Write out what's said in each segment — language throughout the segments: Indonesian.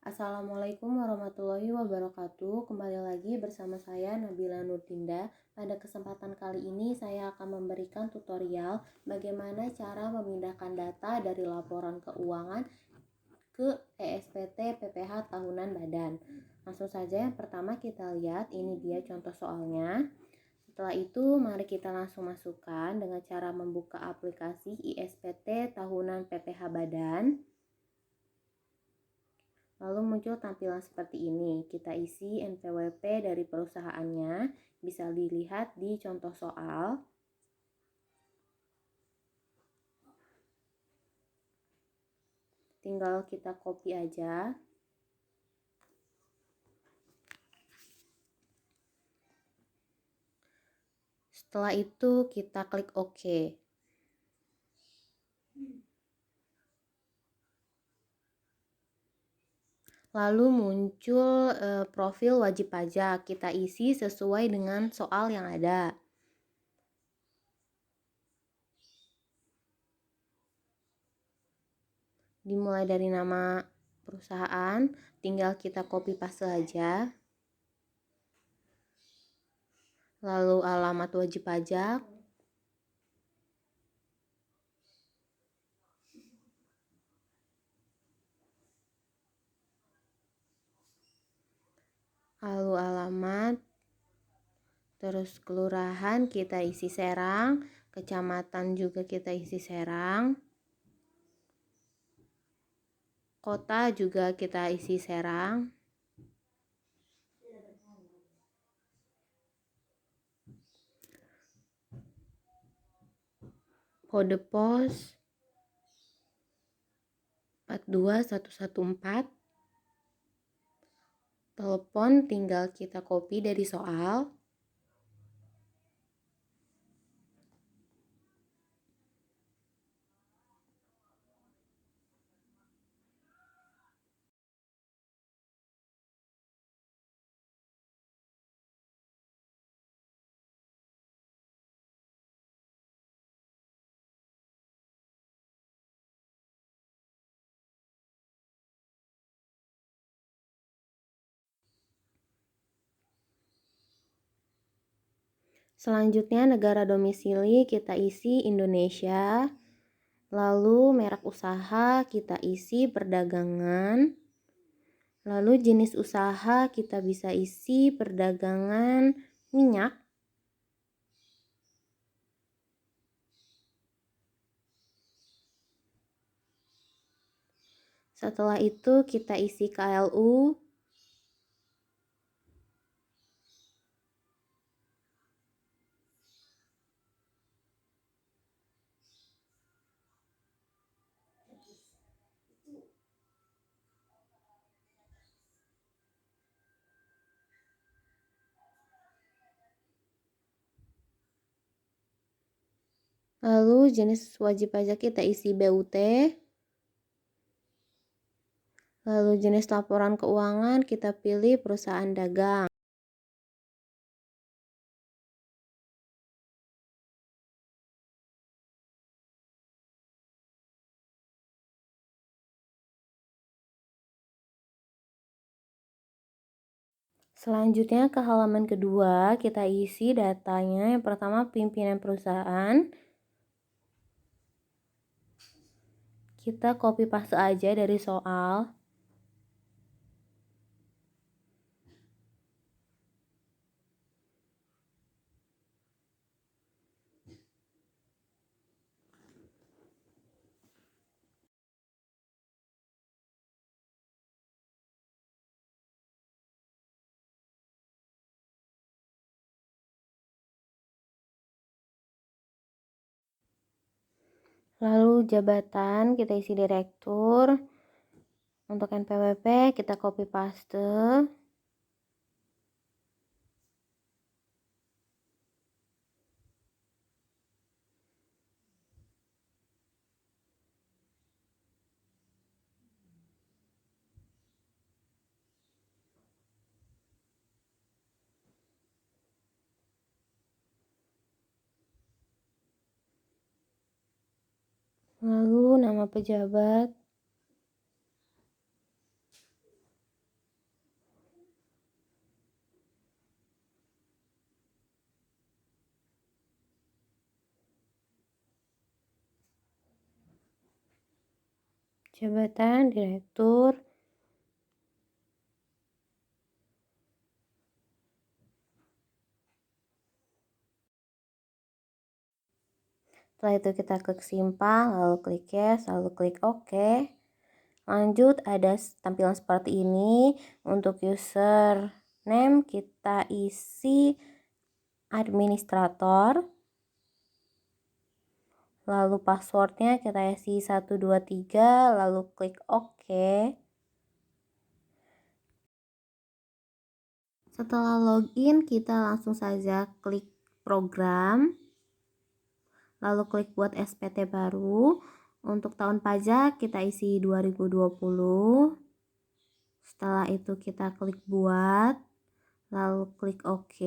Assalamualaikum warahmatullahi wabarakatuh. Kembali lagi bersama saya Nabila Nurdinda. Pada kesempatan kali ini saya akan memberikan tutorial bagaimana cara memindahkan data dari laporan keuangan ke ESPT PPH tahunan badan. Langsung saja yang pertama kita lihat, ini dia contoh soalnya. Setelah itu mari kita langsung masukkan dengan cara membuka aplikasi ISPT tahunan PPH badan. Lalu muncul tampilan seperti ini. Kita isi NPWP dari perusahaannya, bisa dilihat di contoh soal. Tinggal kita copy aja. Setelah itu kita klik OK. Lalu muncul profil wajib pajak. Kita isi sesuai dengan soal yang ada. Dimulai dari nama perusahaan, tinggal kita copy paste aja. Lalu alamat wajib pajak. Lalu alamat, terus kelurahan kita isi Serang, kecamatan juga kita isi Serang, kota juga kita isi Serang, kode pos 42114, telepon tinggal kita copy dari soal. Selanjutnya negara domisili kita isi Indonesia. Lalu merek usaha kita isi perdagangan. Lalu jenis usaha kita bisa isi perdagangan minyak. Setelah itu kita isi KLU. Lalu jenis wajib pajak kita isi BUT. Lalu jenis laporan keuangan kita pilih perusahaan dagang. Selanjutnya ke halaman kedua, kita isi datanya. Yang pertama pimpinan perusahaan. Kita copy paste aja dari soal. Lalu jabatan kita isi direktur. Untuk NPWP kita copy paste. Lalu nama pejabat. jabatan direktur. Setelah itu kita klik simpan, lalu klik yes, lalu klik OK. Lanjut, ada tampilan seperti ini. Untuk username kita isi administrator. Lalu passwordnya kita isi 123, lalu klik OK. Setelah login, kita langsung saja klik program, lalu klik buat SPT baru. Untuk tahun pajak kita isi 2020. Setelah itu kita klik buat, lalu klik OK.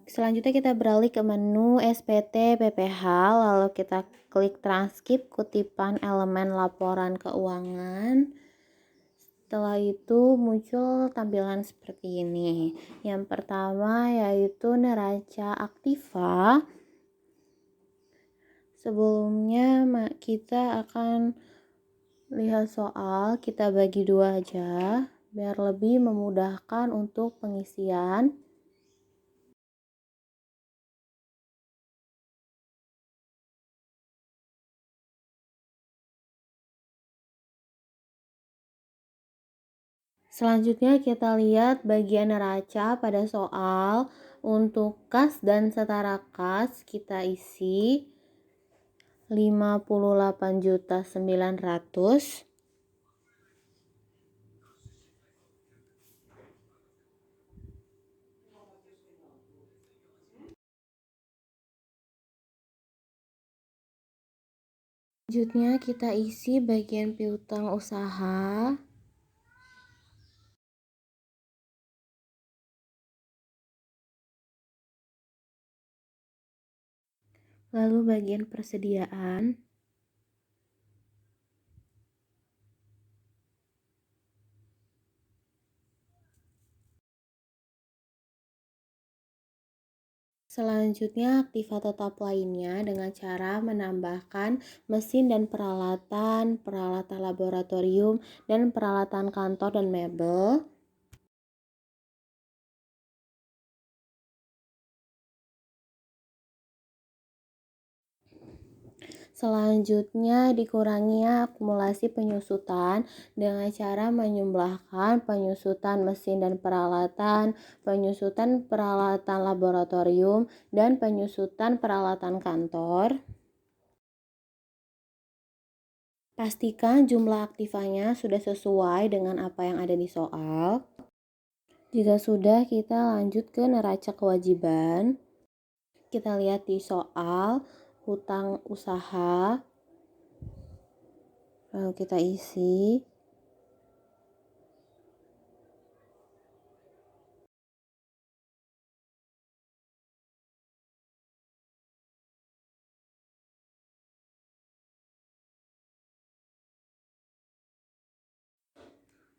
Selanjutnya kita beralih ke menu SPT PPH, lalu kita klik transkrip kutipan elemen laporan keuangan. Setelah itu muncul tampilan seperti ini. Yang pertama yaitu neraca aktiva. Sebelumnya kita akan lihat soal, kita bagi dua aja biar lebih memudahkan untuk pengisian. Selanjutnya kita lihat bagian neraca pada soal. Untuk kas dan setara kas kita isi 58.900.000. Selanjutnya kita isi bagian piutang usaha. Lalu bagian persediaan. Selanjutnya aktiva tetap lainnya dengan cara menambahkan mesin dan peralatan, peralatan laboratorium, dan peralatan kantor dan mebel. Selanjutnya dikurangi akumulasi penyusutan dengan cara menjumlahkan penyusutan mesin dan peralatan, penyusutan peralatan laboratorium, dan penyusutan peralatan kantor. Pastikan jumlah aktivanya sudah sesuai dengan apa yang ada di soal. Jika sudah, kita lanjut ke neraca kewajiban. Kita lihat di soal hutang usaha, lalu kita isi.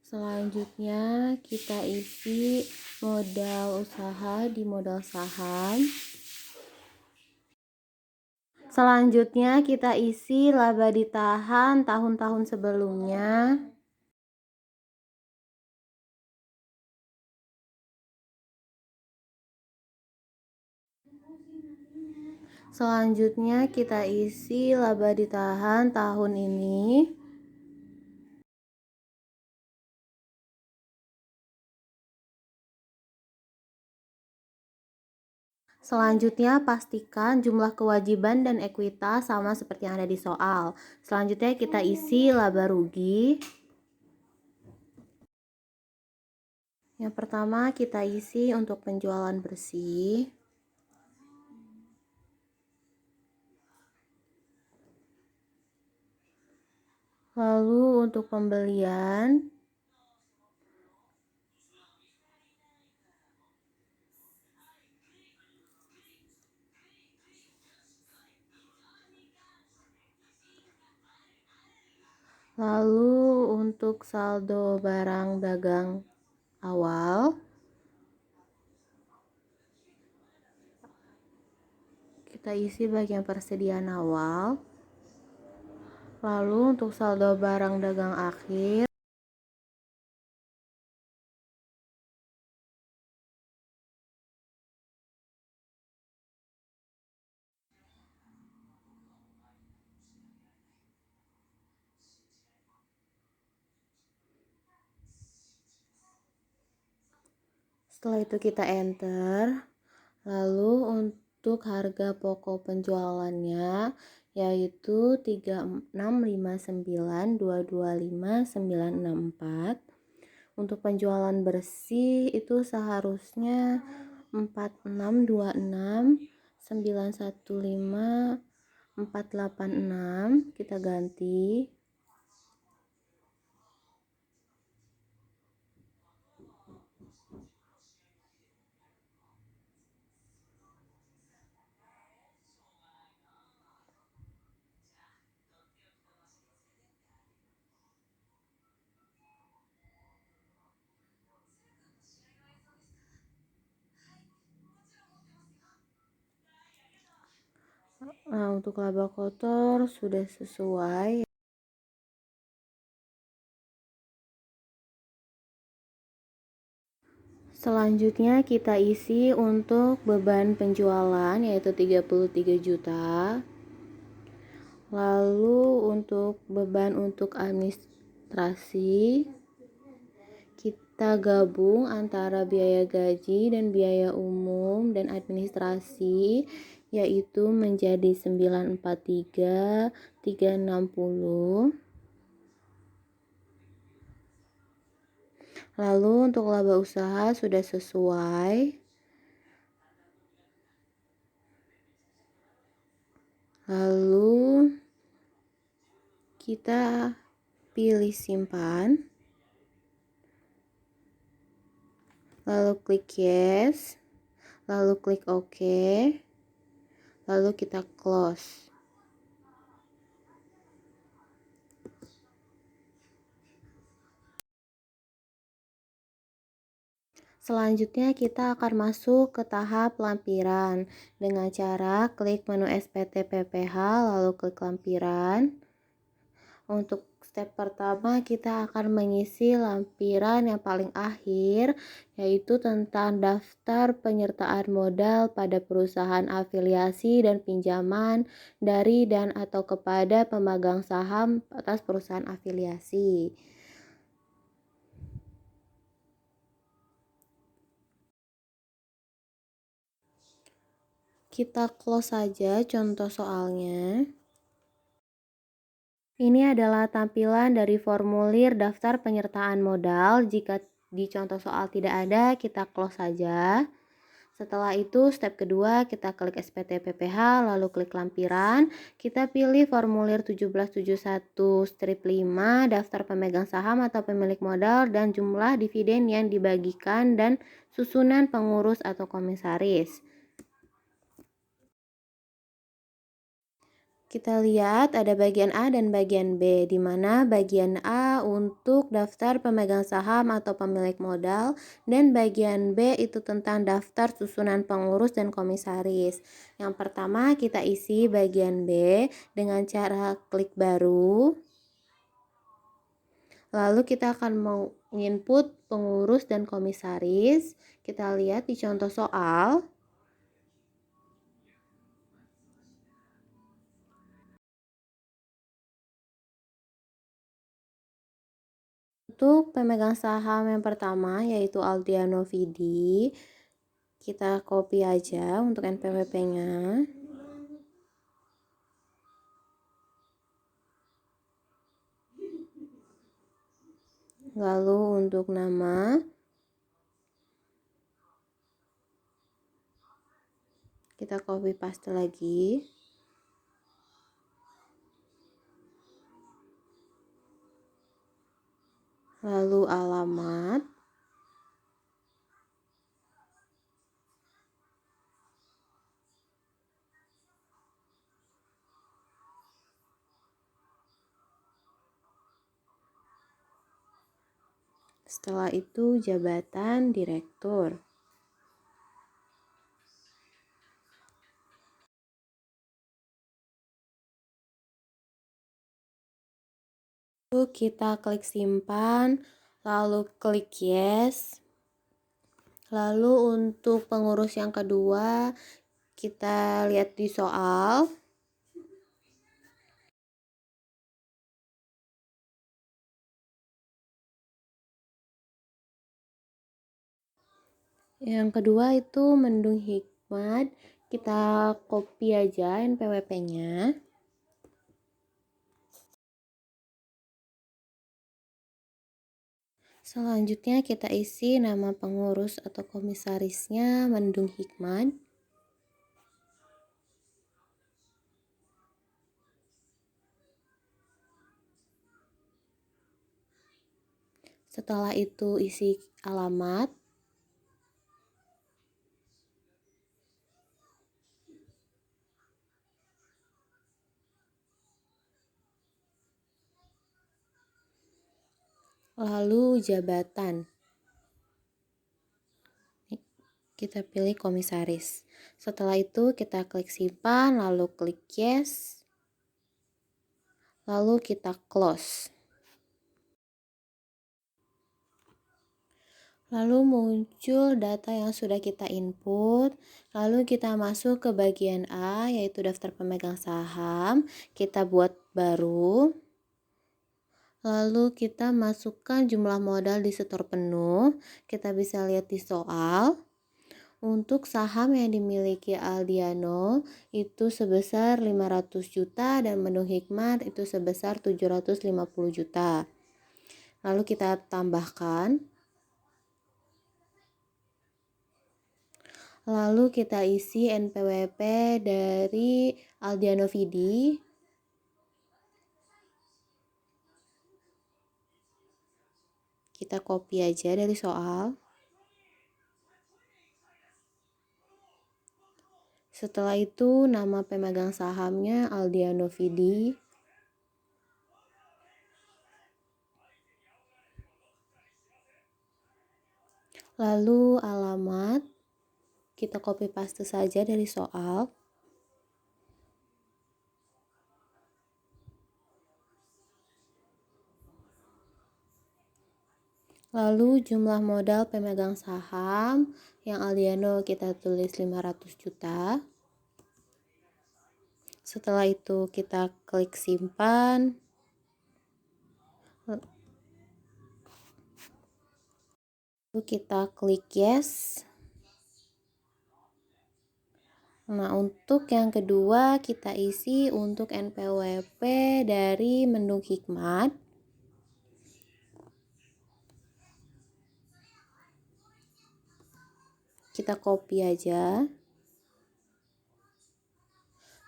Selanjutnya kita isi modal usaha di modal saham. Selanjutnya kita isi laba ditahan tahun-tahun sebelumnya. Selanjutnya kita isi laba ditahan tahun ini. Selanjutnya pastikan jumlah kewajiban dan ekuitas sama seperti yang ada di soal. Selanjutnya kita isi laba rugi. Yang pertama kita isi untuk penjualan bersih. Lalu untuk pembelian, Lalu untuk saldo barang dagang awal, kita isi bagian persediaan awal. Lalu untuk saldo barang dagang akhir, setelah itu kita enter. Lalu untuk harga pokok penjualannya yaitu 3659.225.964. Untuk penjualan bersih itu seharusnya 4626.915.486. Kita ganti. Nah, untuk laba kotor sudah sesuai. Selanjutnya kita isi untuk beban penjualan yaitu 33 juta. Lalu untuk beban untuk administrasi kita gabung antara biaya gaji dan biaya umum dan administrasi yaitu menjadi 943.360. Lalu untuk laba usaha sudah sesuai. Lalu kita pilih simpan. Lalu klik yes. Lalu klik OK. Lalu kita close. Selanjutnya kita akan masuk ke tahap lampiran dengan cara klik menu SPT PPH lalu klik lampiran. Untuk step pertama kita akan mengisi lampiran yang paling akhir yaitu tentang daftar penyertaan modal pada perusahaan afiliasi dan pinjaman dari dan atau kepada pemegang saham atas perusahaan afiliasi. Kita close saja contoh soalnya. Ini adalah tampilan dari formulir daftar penyertaan modal. Jika di contoh soal tidak ada, kita close saja. Setelah itu, step kedua, kita klik SPT PPH, lalu klik lampiran. Kita pilih formulir 1771-5, daftar pemegang saham atau pemilik modal, dan jumlah dividen yang dibagikan, dan susunan pengurus atau komisaris. Kita lihat ada bagian A dan bagian B, di mana bagian A untuk daftar pemegang saham atau pemilik modal, dan bagian B itu tentang daftar susunan pengurus dan komisaris. Yang pertama kita isi bagian B dengan cara klik baru. Lalu kita akan menginput pengurus dan komisaris. Kita lihat di contoh soal. Untuk pemegang saham yang pertama yaitu Aldiano Vidi, kita copy aja untuk NPWP-nya. Lalu untuk nama kita copy paste lagi. Lalu alamat. Setelah itu jabatan direktur. Lalu kita klik simpan, lalu klik yes. Lalu untuk pengurus yang kedua, kita lihat di soal. Yang kedua itu Mendung Hikmat, kita copy aja NPWP-nya. Selanjutnya kita isi nama pengurus atau komisarisnya Mendung Hikmat. Setelah itu isi alamat. Lalu jabatan. Kita pilih komisaris. Setelah itu kita klik simpan, lalu klik yes. Lalu kita close. Lalu muncul data yang sudah kita input. Lalu kita masuk ke bagian A, yaitu daftar pemegang saham. Kita buat baru. Lalu kita masukkan jumlah modal di setor penuh. Kita bisa lihat di soal. Untuk saham yang dimiliki Aldiano itu sebesar 500 juta dan Mendung Hikmat itu sebesar 750 juta. Lalu kita tambahkan. Lalu kita isi NPWP dari Aldiano Vidi. Kita copy aja dari soal. Setelah itu nama pemegang sahamnya Aldiano Vidi. Lalu alamat. Kita copy paste saja dari soal. Lalu jumlah modal pemegang saham yang Aldiano kita tulis 500 juta. Setelah itu kita klik simpan. Lalu kita klik yes. Nah, untuk yang kedua kita isi untuk NPWP dari Mendung Hikmat. Kita copy aja.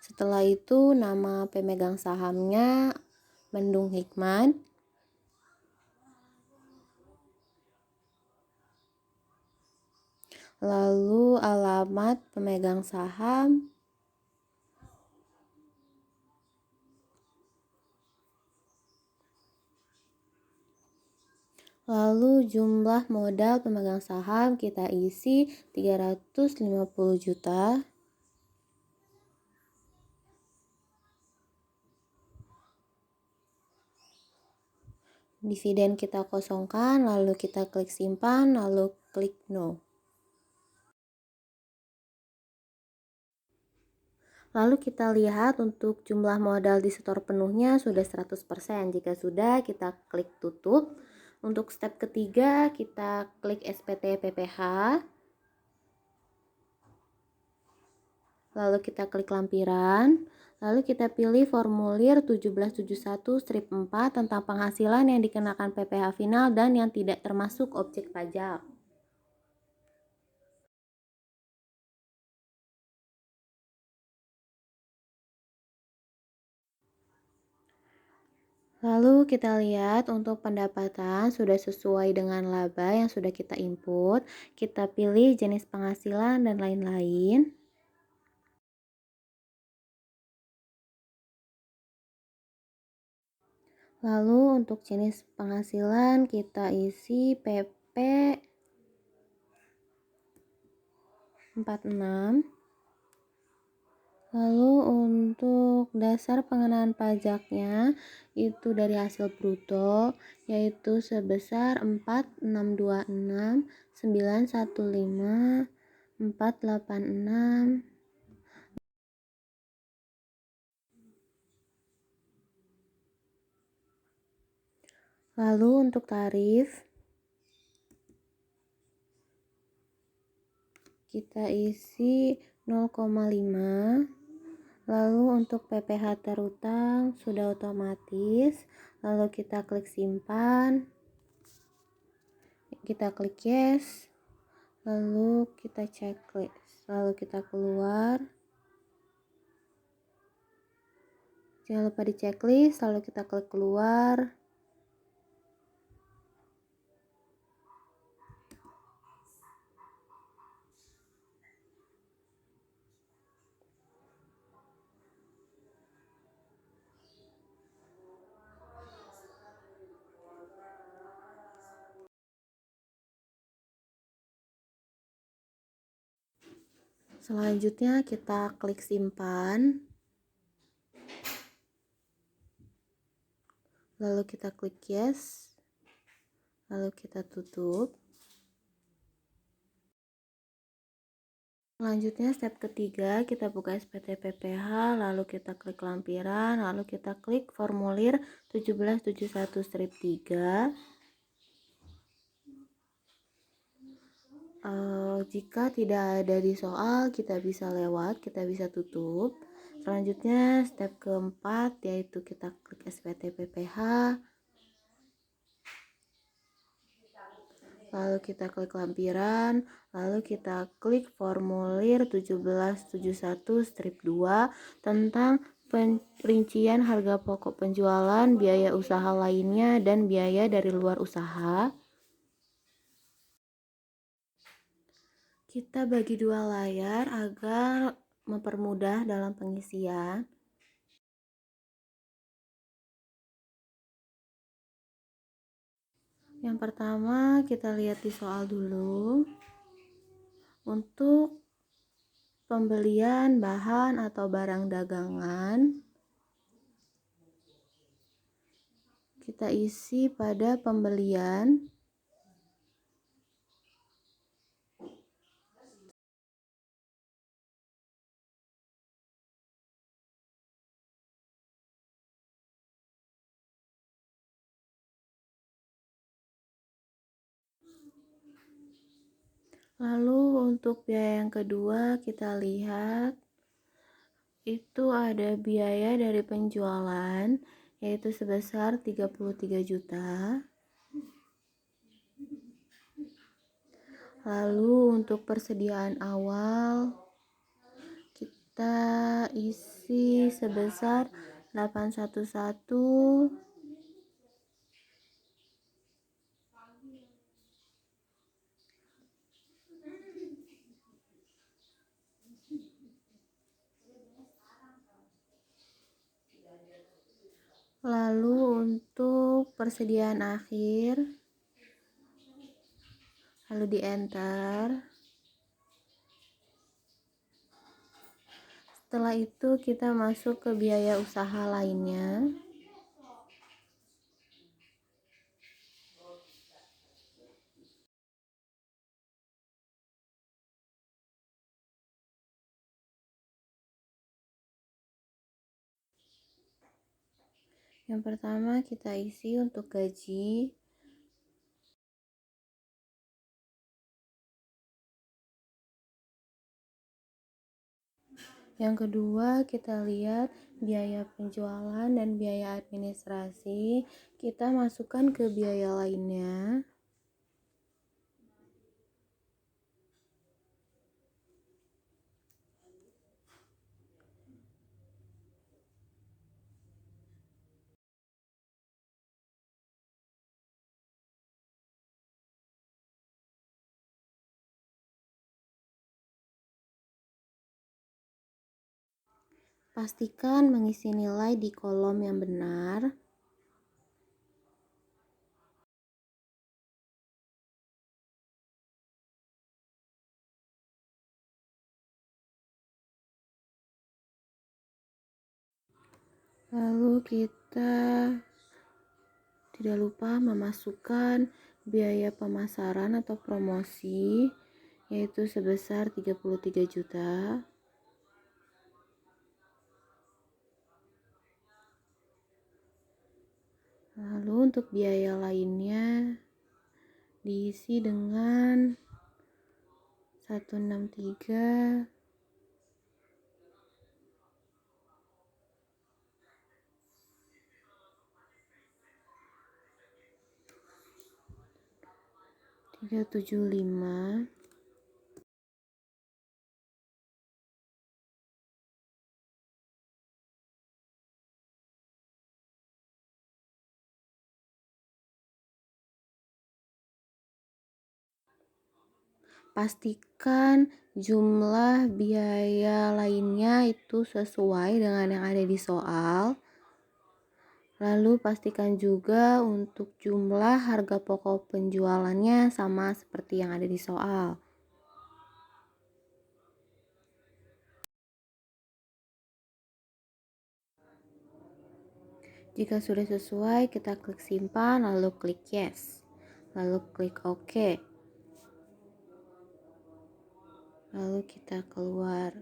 Setelah itu nama pemegang sahamnya Mendung Hikmat. Lalu alamat pemegang saham. Lalu jumlah modal pemegang saham kita isi 350 juta. Dividen kita kosongkan, lalu kita klik simpan, lalu klik no. Lalu kita lihat untuk jumlah modal di setor penuhnya sudah 100%. Jika sudah, kita klik tutup. Untuk step ketiga, kita klik SPT PPH. Lalu kita klik lampiran. Lalu kita pilih formulir 1771 strip 4 tentang penghasilan yang dikenakan PPh final dan yang tidak termasuk objek pajak. Lalu kita lihat untuk pendapatan sudah sesuai dengan laba yang sudah kita input. Kita pilih jenis penghasilan dan lain-lain. Lalu untuk jenis penghasilan kita isi PP 46. Lalu untuk dasar pengenaan pajaknya itu dari hasil bruto yaitu sebesar 4.626.915.486. Lalu untuk tarif kita isi 0,5. Lalu untuk PPh terutang sudah otomatis. Lalu kita klik simpan. Kita klik yes. Lalu kita checklist. Lalu kita keluar. Jangan lupa di checklist. Lalu kita klik keluar. Selanjutnya kita klik simpan. Lalu kita klik yes. Lalu kita tutup. Selanjutnya step ketiga, kita buka SPT PPh, lalu kita klik lampiran, lalu kita klik formulir 1771-3. Jika tidak ada di soal, kita bisa lewat, kita bisa tutup. Selanjutnya step keempat, yaitu kita klik SPT PPh, lalu kita klik lampiran, lalu kita klik formulir 1771-2 tentang perincian harga pokok penjualan, biaya usaha lainnya, dan biaya dari luar usaha. Kita bagi dua layar agar mempermudah dalam pengisian. Yang pertama kita lihat di soal dulu. Untuk pembelian bahan atau barang dagangan, kita isi pada pembelian. Lalu untuk biaya yang kedua kita lihat itu ada biaya dari penjualan yaitu sebesar 33 juta. Lalu untuk persediaan awal kita isi sebesar 811. Lalu untuk persediaan akhir, lalu di enter. Setelah itu kita masuk ke biaya usaha lainnya. Yang pertama kita isi untuk gaji. Yang kedua kita lihat biaya penjualan dan biaya administrasi. Kita masukkan ke biaya lainnya. Pastikan mengisi nilai di kolom yang benar. Lalu kita tidak lupa memasukkan biaya pemasaran atau promosi, yaitu sebesar 33 juta. Lalu untuk biaya lainnya diisi dengan 163 375. Pastikan jumlah biaya lainnya itu sesuai dengan yang ada di soal. Lalu pastikan juga untuk jumlah harga pokok penjualannya sama seperti yang ada di soal. Jika sudah sesuai, kita klik simpan, lalu klik yes. Lalu klik OK. Lalu kita keluar.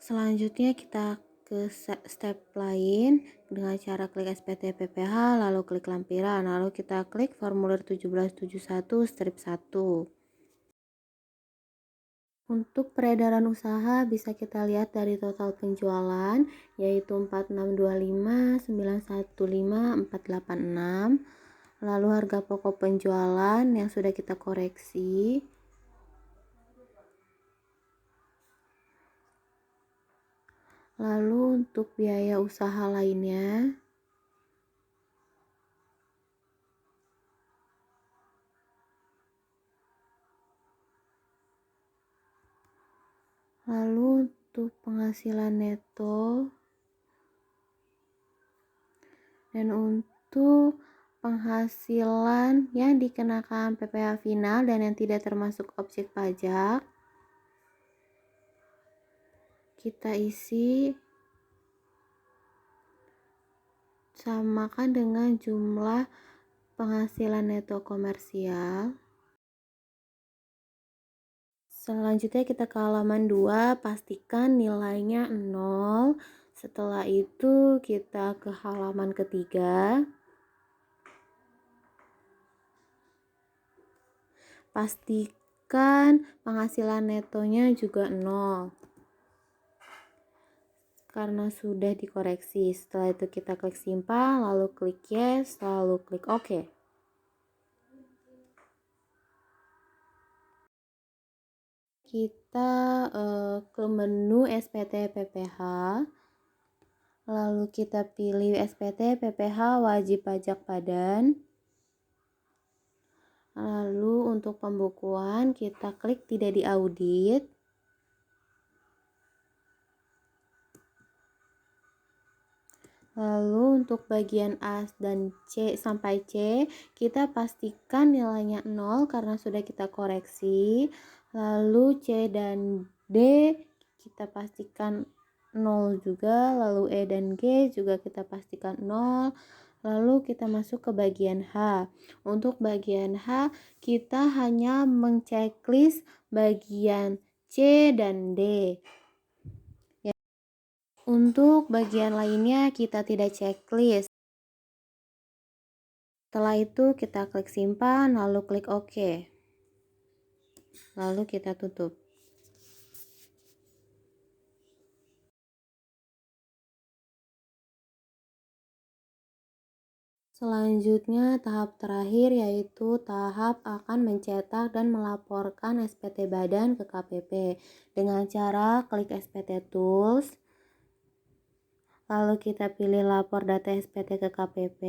Selanjutnya kita ke step lain dengan cara klik SPT PPH, lalu klik lampiran, lalu kita klik formulir 1771 strip 1. Untuk peredaran usaha bisa kita lihat dari total penjualan, yaitu 4625, 915, 486. Lalu harga pokok penjualan yang sudah kita koreksi. Lalu untuk biaya usaha lainnya, lalu untuk penghasilan neto, dan untuk penghasilan yang dikenakan PPh final dan yang tidak termasuk objek pajak, kita isi samakan dengan jumlah penghasilan neto komersial. Selanjutnya kita ke halaman 2, pastikan nilainya 0. Setelah itu kita ke halaman ketiga. Pastikan penghasilan netonya juga 0. Karena sudah dikoreksi. Setelah itu kita klik simpan, lalu klik yes, lalu klik OK. Kita ke menu SPT PPH, lalu kita pilih SPT PPH wajib pajak badan. Lalu untuk pembukuan kita klik tidak diaudit. Lalu untuk bagian A dan C sampai C kita pastikan nilainya 0 karena sudah kita koreksi. Lalu C dan D kita pastikan 0 juga. Lalu E dan G juga kita pastikan 0. Lalu kita masuk ke bagian H. Untuk bagian H kita hanya menceklis bagian C dan D. Untuk bagian lainnya kita tidak checklist. Setelah itu kita klik simpan, lalu klik OK. Lalu kita tutup. Selanjutnya tahap terakhir yaitu tahap akan mencetak dan melaporkan SPT badan ke KPP dengan cara klik SPT Tools. Lalu kita pilih lapor data SPT ke KPP.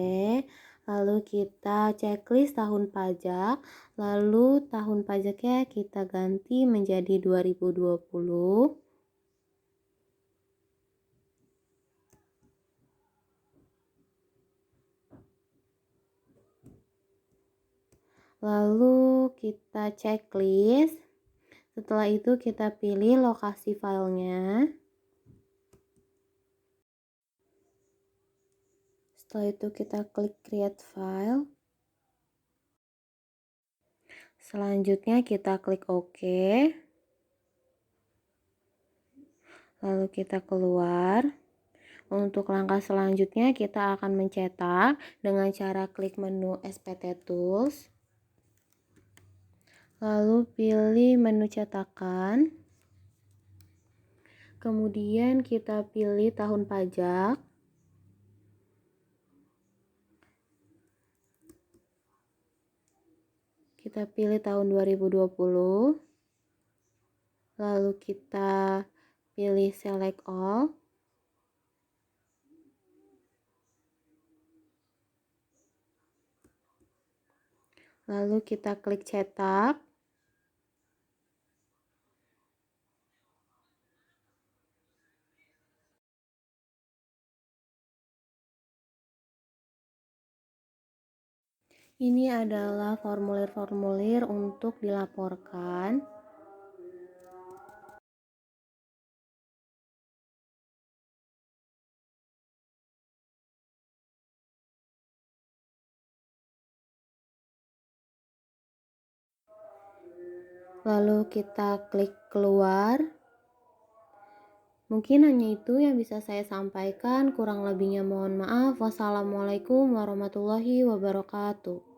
Lalu kita checklist tahun pajak, lalu tahun pajaknya kita ganti menjadi 2020. Lalu kita checklist. Setelah itu kita pilih lokasi filenya. Setelah itu kita klik create file. Selanjutnya kita klik OK. Lalu kita keluar. Untuk langkah selanjutnya kita akan mencetak dengan cara klik menu SPT Tools. Lalu pilih menu cetakan. Kemudian kita pilih tahun pajak. Kita pilih tahun 2020. Lalu kita pilih select all. Lalu kita klik cetak. Ini adalah formulir-formulir untuk dilaporkan. Lalu kita klik keluar. Mungkin hanya itu yang bisa saya sampaikan. Kurang lebihnya mohon maaf. Wassalamualaikum warahmatullahi wabarakatuh.